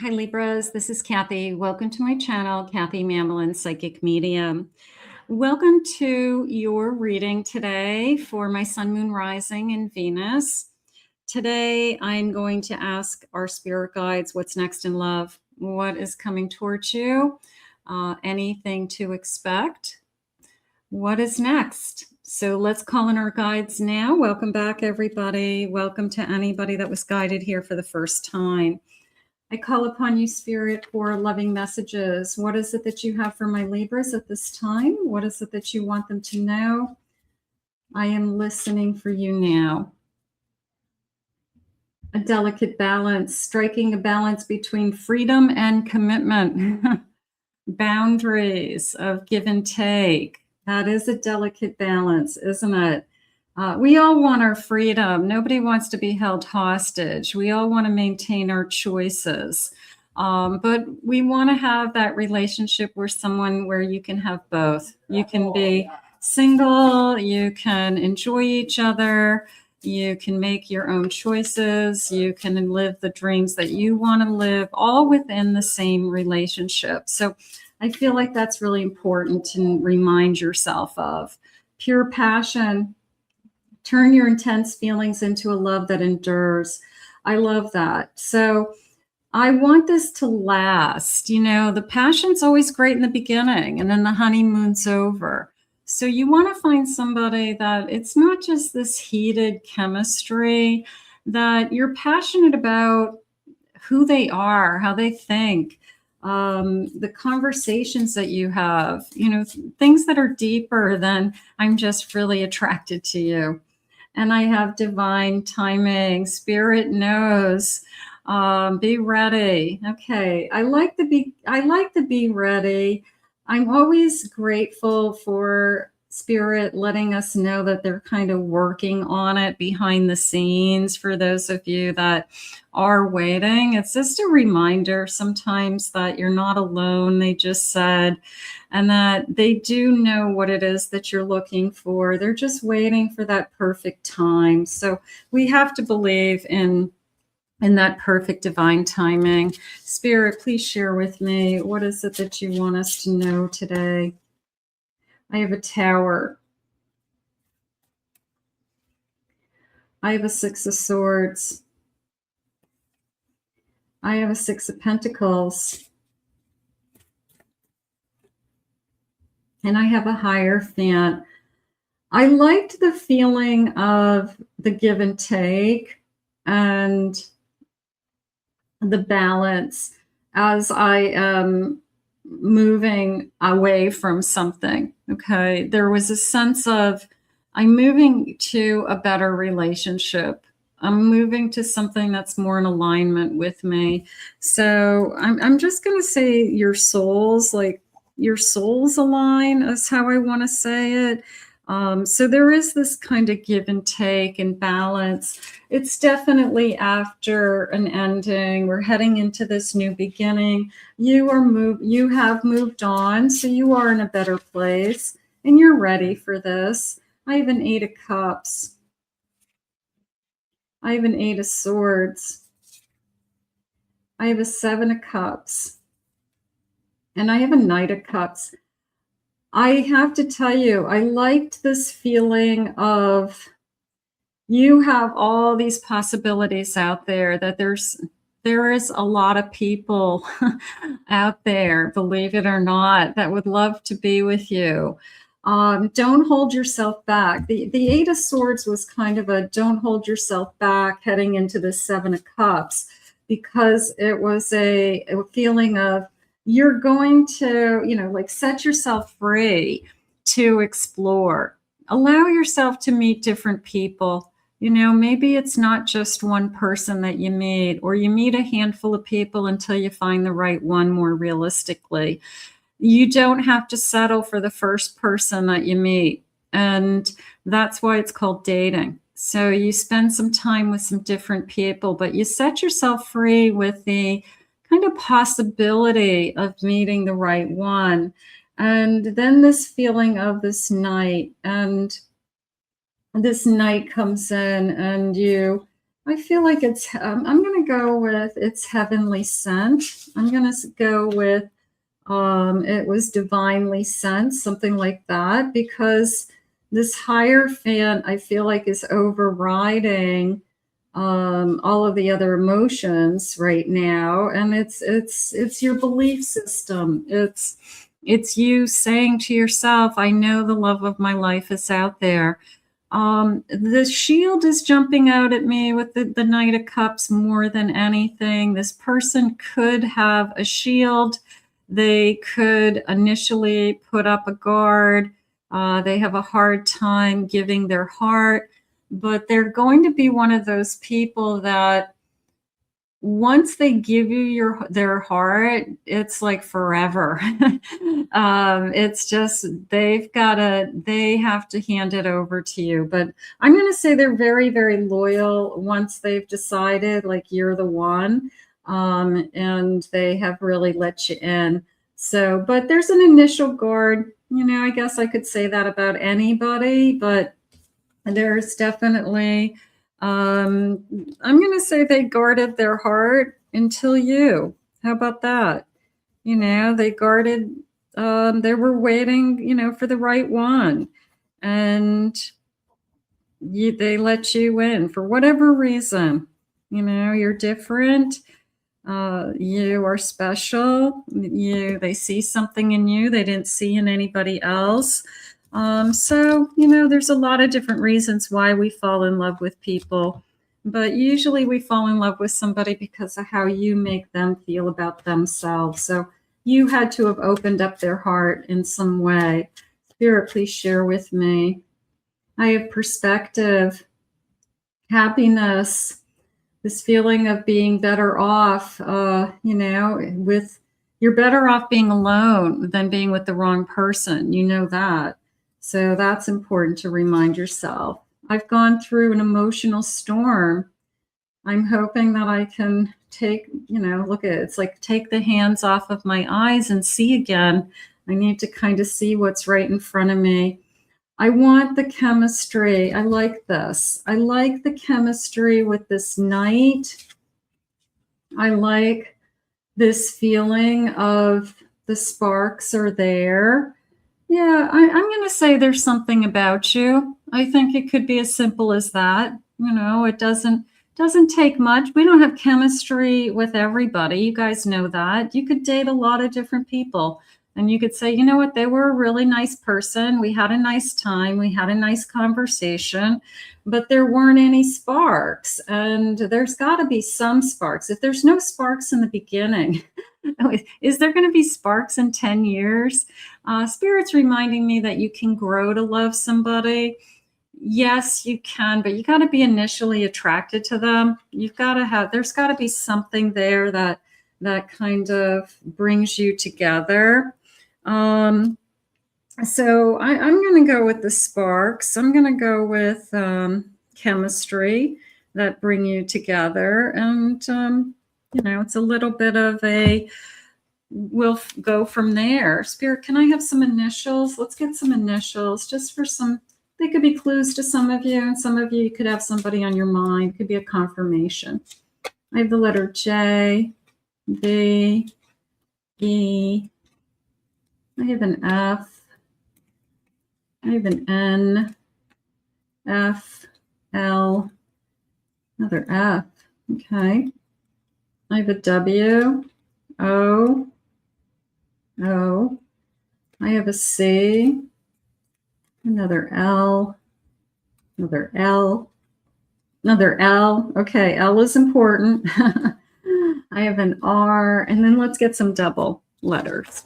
Hi Libras, this is Kathy. Welcome to my channel, Kathy Mamolen, Psychic Medium. Welcome to your reading today for my Sun, Moon, Rising, and Venus. Today I'm going to ask our spirit guides what's next in love, what is coming towards you, anything to expect, what is next. So let's call in our guides now. Welcome back, everybody. Welcome to anybody that was guided here for the first time. I call upon you, Spirit, for loving messages. What is it that you have for my Libras at this time? What is it that you want them to know? I am listening for you now. A delicate balance, striking a balance between freedom and commitment. Boundaries of give and take. That is a delicate balance, isn't it? We all want our freedom. Nobody wants to be held hostage. We all want to maintain our choices. But we want to have that relationship where you can have both. You can be single, you can enjoy each other, you can make your own choices, you can live the dreams that you want to live, all within the same relationship. So I feel like that's really important to remind yourself of. Pure passion. Turn your intense feelings into a love that endures. I love that. So I want this to last. You know, the passion's always great in the beginning, and then the honeymoon's over. So you want to find somebody that it's not just this heated chemistry, that you're passionate about who they are, how they think, the conversations that you have, you know, things that are deeper than I'm just really attracted to you. And I have divine timing. Spirit knows. Be ready. Okay. I like to be ready. I'm always grateful for Spirit letting us know that they're kind of working on it behind the scenes. For those of you that are waiting, it's just a reminder sometimes that you're not alone, they just said, and that they do know what it is that you're looking for. They're just waiting for that perfect time. So we have to believe in that perfect divine timing. Spirit, please share with me, what is it that you want us to know today? I have a Tower. I have a Six of Swords. I have a Six of Pentacles. And I have a Hierophant. I liked the feeling of the give and take and the balance as I am moving away from something. Okay. There was a sense of I'm moving to a better relationship. I'm moving to something that's more in alignment with me. So I'm just going to say your souls align is how I want to say it. So there is this kind of give and take and balance. It's definitely after an ending. We're heading into this new beginning. You have moved on, so you are in a better place and you're ready for this. I have an Eight of Cups. I have an Eight of Swords. I have a Seven of Cups. And I have a Knight of Cups. I have to tell you, I liked this feeling of you have all these possibilities out there, that there is a lot of people out there, believe it or not, that would love to be with you. Don't hold yourself back. The Eight of Swords was kind of a don't hold yourself back heading into the Seven of Cups, because it was a feeling of you're going to, you know, like set yourself free to explore. Allow yourself to meet different people. You know, maybe it's not just one person that you meet, or you meet a handful of people until you find the right one more realistically. You don't have to settle for the first person that you meet. And that's why it's called dating. So you spend some time with some different people, but you set yourself free with the kind of possibility of meeting the right one. And then this feeling of this night, and this night comes in and you I feel like it's, I'm going to go with it's heavenly sent. I'm going to go with it was divinely sent, something like that, because this Hierophant, I feel like, is overriding all of the other emotions right now, and it's your belief system. It's you saying to yourself, I know the love of my life is out there. The shield is jumping out at me with the Knight of Cups more than anything. This person could have a shield. They could initially put up a guard. They have a hard time giving their heart, but they're going to be one of those people that once they give you their heart, it's like forever. It's just they have to hand it over to you. But I'm going to say they're very, very loyal once they've decided like you're the one, and they have really let you in. So, but there's an initial guard. You know, I guess I could say that about anybody, but there's definitely, I'm going to say they guarded their heart until you. How about that? You know, they guarded, they were waiting, you know, for the right one. And they let you in for whatever reason. You know, you're different. You are special. They see something in you they didn't see in anybody else. So, you know, there's a lot of different reasons why we fall in love with people, but usually we fall in love with somebody because of how you make them feel about themselves. So you had to have opened up their heart in some way. Spirit, please share with me. I have perspective, happiness, this feeling of being better off, you know, you're better off being alone than being with the wrong person. You know that. So that's important to remind yourself. I've gone through an emotional storm. I'm hoping that I can take, you know, look at it. It's like take the hands off of my eyes and see again. I need to kind of see what's right in front of me. I want the chemistry. I like this. I like the chemistry with this Knight. I like this feeling of the sparks are there. Yeah, I'm going to say there's something about you. I think it could be as simple as that. You know, it doesn't take much. We don't have chemistry with everybody. You guys know that. You could date a lot of different people. And you could say, you know what, they were a really nice person. We had a nice time. We had a nice conversation, but there weren't any sparks. And there's got to be some sparks. If there's no sparks in the beginning, is there going to be sparks in 10 years? Spirit's reminding me that you can grow to love somebody. Yes, you can, but you got to be initially attracted to them. You've got to have, there's got to be something there that kind of brings you together. So I'm going to go with the sparks. I'm going to go with chemistry that bring you together. And, you know, it's a little bit of we'll go from there. Spirit, can I have some initials? Let's get some initials just for some, they could be clues to some of you, and some of you could have somebody on your mind. It could be a confirmation. I have the letter J, B, E, I have an F, I have an N, F, L, another F, okay. I have a W, O, O, I have a C, another L, another L, another L. Okay, L is important. I have an R, and then let's get some double letters.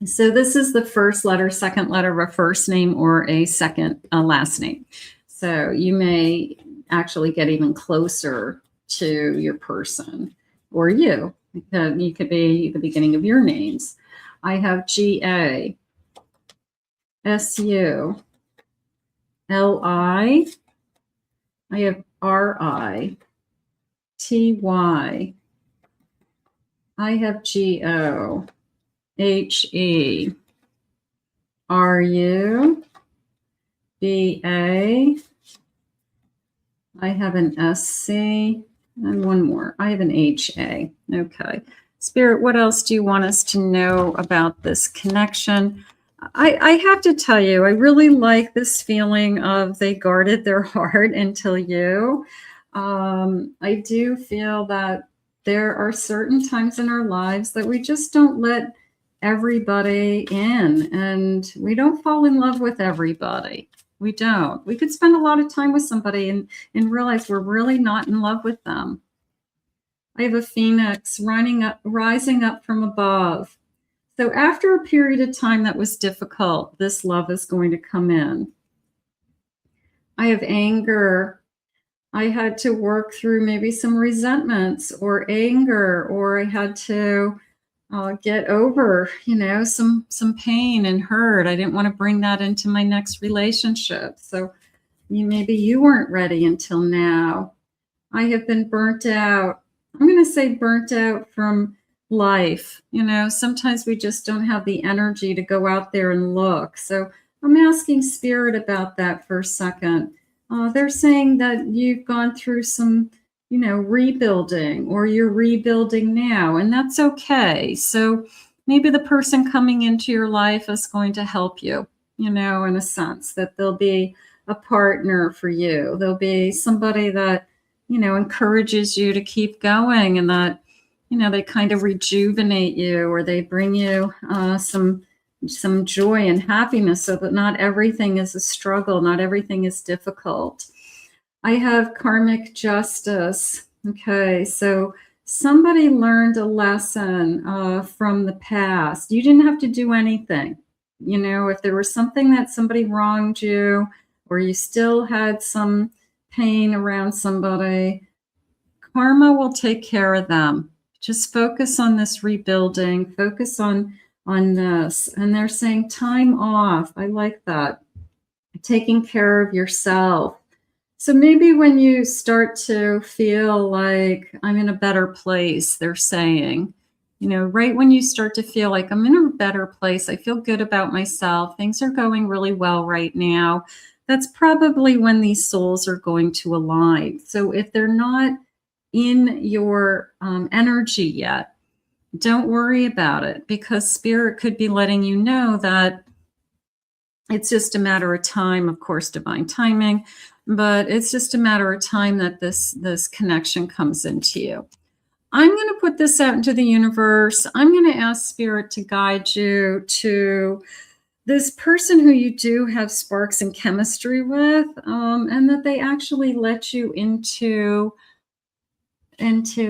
So this is the first letter, second letter of a first name or a second last name. So you may actually get even closer to your person or you. You could be the beginning of your names. I have G-A, S-U, L-I, I have R-I, T-Y, I have G-O, H-E, R-U, B-A, I have an SC and one more. I have an HA. Okay. Spirit, what else do you want us to know about this connection? I have to tell you, I really like this feeling of they guarded their heart until you. I do feel that there are certain times in our lives that we just don't let everybody in, and we don't fall in love with everybody. We don't. We could spend a lot of time with somebody and realize we're really not in love with them. I have a phoenix rising up from above. So after a period of time that was difficult, this love is going to come in. I have anger. I had to work through maybe some resentments or anger, or I had to get over, some pain and hurt. I didn't want to bring that into my next relationship. So maybe you weren't ready until now. I have been burnt out. I'm going to say burnt out from life. Sometimes we just don't have the energy to go out there and look. So I'm asking Spirit about that for a second. They're saying that you've gone through some, rebuilding, or you're rebuilding now, and that's okay. So maybe the person coming into your life is going to help you, in a sense, that they'll be a partner for you. There'll be somebody that, encourages you to keep going, and that, they kind of rejuvenate you, or they bring you some joy and happiness, so that not everything is a struggle, not everything is difficult. I have karmic justice. Okay, so somebody learned a lesson from the past. You didn't have to do anything. If there was something that somebody wronged you, or you still had some pain around somebody, karma will take care of them. Just focus on this rebuilding, focus on this. And they're saying time off. I like that. Taking care of yourself. So maybe when you start to feel like I'm in a better place, they're saying, right when you start to feel like I'm in a better place, I feel good about myself, things are going really well right now, that's probably when these souls are going to align. So if they're not in your energy yet, don't worry about it, because Spirit could be letting you know that it's just a matter of time, of course, divine timing, but it's just a matter of time that this connection comes into you. I'm going to put this out into the universe. I'm going to ask Spirit to guide you to this person who you do have sparks and chemistry with, and that they actually let you into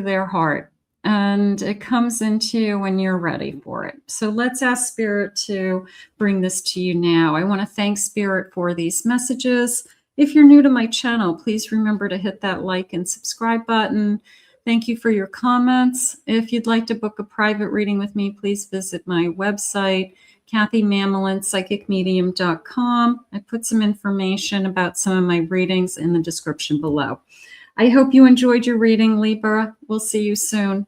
their heart. And it comes into you when you're ready for it. So let's ask Spirit to bring this to you now. I want to thank Spirit for these messages. If you're new to my channel, please remember to hit that like and subscribe button. Thank you for your comments. If you'd like to book a private reading with me, please visit my website, kathymamolen.psychicmedium.com. I put some information about some of my readings in the description below. I hope you enjoyed your reading, Libra. We'll see you soon.